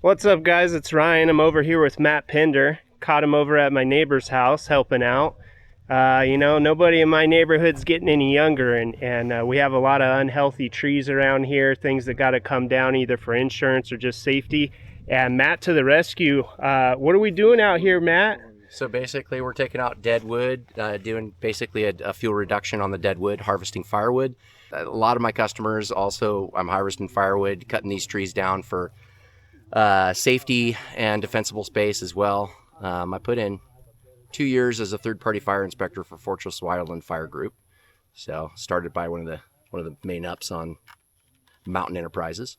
What's up, guys? It's Ryan. I'm over here with Matt Pinder. Caught him over at my neighbor's house helping out. Nobody in my neighborhood's getting any younger, and we have a lot of unhealthy trees around here, things that got to come down either for insurance or just safety. And Matt to the rescue. What are we doing out here, Matt? So basically we're taking out dead wood, doing basically a fuel reduction on the dead wood, harvesting firewood. A lot of my customers also, I'm harvesting firewood, cutting these trees down for safety and defensible space as well. I put in 2 years as a third-party fire inspector for Fortress Wildland Fire Group. So started by one of the main ups on Mountain Enterprises.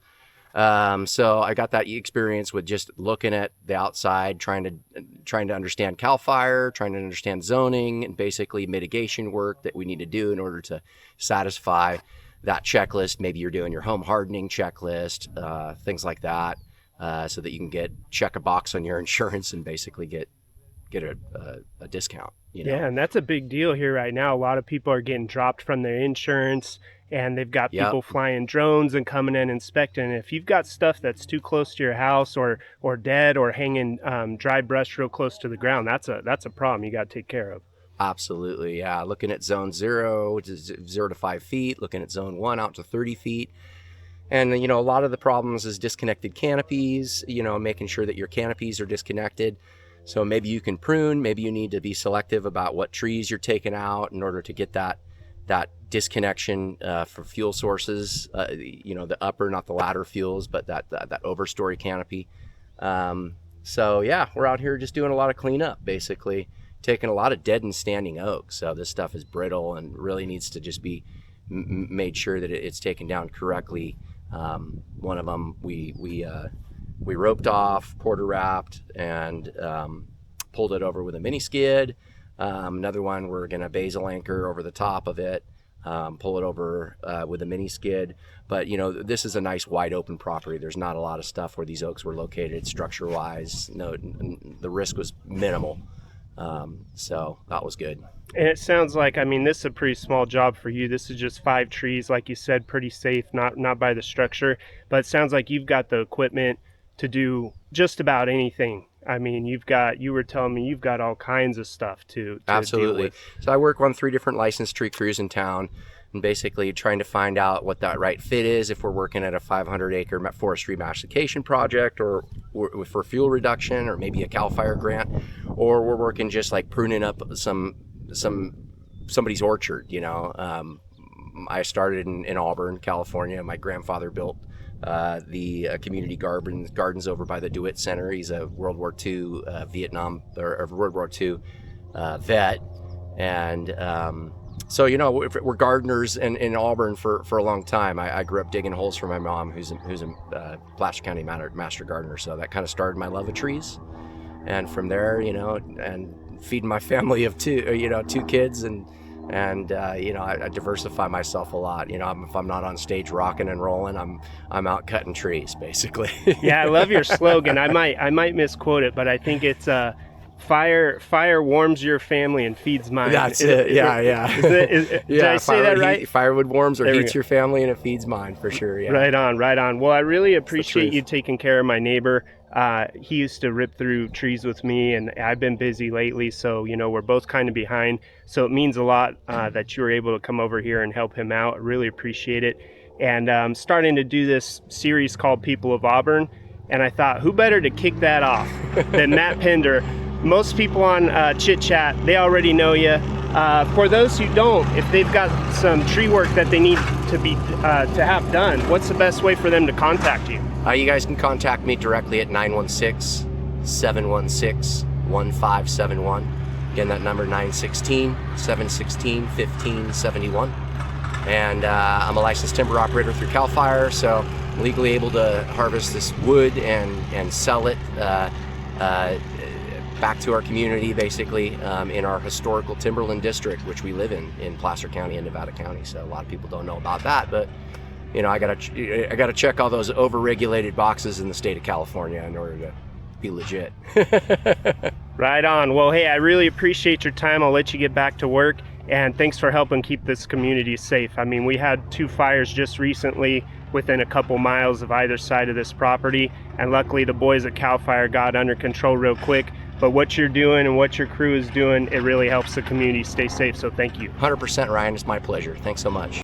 So I got that experience with just looking at the outside, trying to understand CAL FIRE, trying to understand zoning, and basically mitigation work that we need to do in order to satisfy that checklist. Maybe you're doing your home hardening checklist, things like that, so that you can check a box on your insurance and basically get a discount. Yeah, and that's a big deal here right now. A lot of people are getting dropped from their insurance, and they've got people flying drones and coming in and inspecting. If you've got stuff that's too close to your house or dead or hanging dry brush real close to the ground, that's a problem you got to take care of. Absolutely, yeah. Looking at zone 0 to 5 feet, looking at zone 1 out to 30 feet. And, a lot of the problems is disconnected canopies, making sure that your canopies are disconnected. So maybe you can prune, maybe you need to be selective about what trees you're taking out in order to get that disconnection for fuel sources, the upper, not the ladder fuels, but that overstory canopy. So yeah, we're out here just doing a lot of cleanup, basically taking a lot of dead and standing oak. So this stuff is brittle and really needs to just be made sure that it's taken down correctly. One of them we roped off, quarter wrapped, and pulled it over with a mini skid. Another one, we're going to basil anchor over the top of it, pull it over with a mini skid. But, this is a nice wide open property. There's not a lot of stuff where these oaks were located structure-wise. No, the risk was minimal. So that was good. And it sounds like, this is a pretty small job for you. This is just 5 trees, like you said, pretty safe, not by the structure. But it sounds like you've got the equipment to do just about anything. You were telling me you've got all kinds of stuff to Absolutely. deal with. So I work on 3 different licensed tree crews in town, and basically trying to find out what that right fit is, if we're working at a 500-acre forestry mastication project, or for fuel reduction, or maybe a CAL FIRE grant, or we're working just like pruning up somebody's orchard. I started in Auburn, California. My grandfather built the community gardens over by the DeWitt Center. He's a World War II World War II vet, and so we're gardeners in Auburn for a long time. I grew up digging holes for my mom, who's a Placer County master gardener. So that kind of started my love of trees, and from there, and feeding my family of 2 kids, and I diversify myself a lot. If I'm not on stage rocking and rolling, I'm out cutting trees, basically. Yeah, I love your slogan. I might misquote it, but I think it's fire warms your family and feeds mine. That's it. Yeah. Did I say that right? Firewood warms or heats your family, and it feeds mine, for sure. Yeah. Right on. Well, I really appreciate you taking care of my neighbor. He used to rip through trees with me, and I've been busy lately, so we're both kind of behind. So it means a lot that you were able to come over here and help him out. I really appreciate it. And I'm starting to do this series called People of Auburn, and I thought, who better to kick that off than Matt Pinder? Most people on Chit Chat, they already know you. For those who don't, if they've got some tree work that they need to have done, what's the best way for them to contact you? You guys can contact me directly at 916-716-1571. Again, that number 916-716-1571. And I'm a licensed timber operator through CAL FIRE, so I'm legally able to harvest this wood and sell it back to our community, basically, in our historical timberland district, which we live in Placer County and Nevada County. So a lot of people don't know about that, but I gotta check all those overregulated boxes in the state of California in order to be legit. Right on. Well, hey, I really appreciate your time. I'll let you get back to work, and thanks for helping keep this community safe. We had 2 fires just recently within a couple miles of either side of this property. And luckily the boys at CAL FIRE got under control real quick. But what you're doing and what your crew is doing, it really helps the community stay safe. So thank you. 100%, Ryan. It's my pleasure. Thanks so much.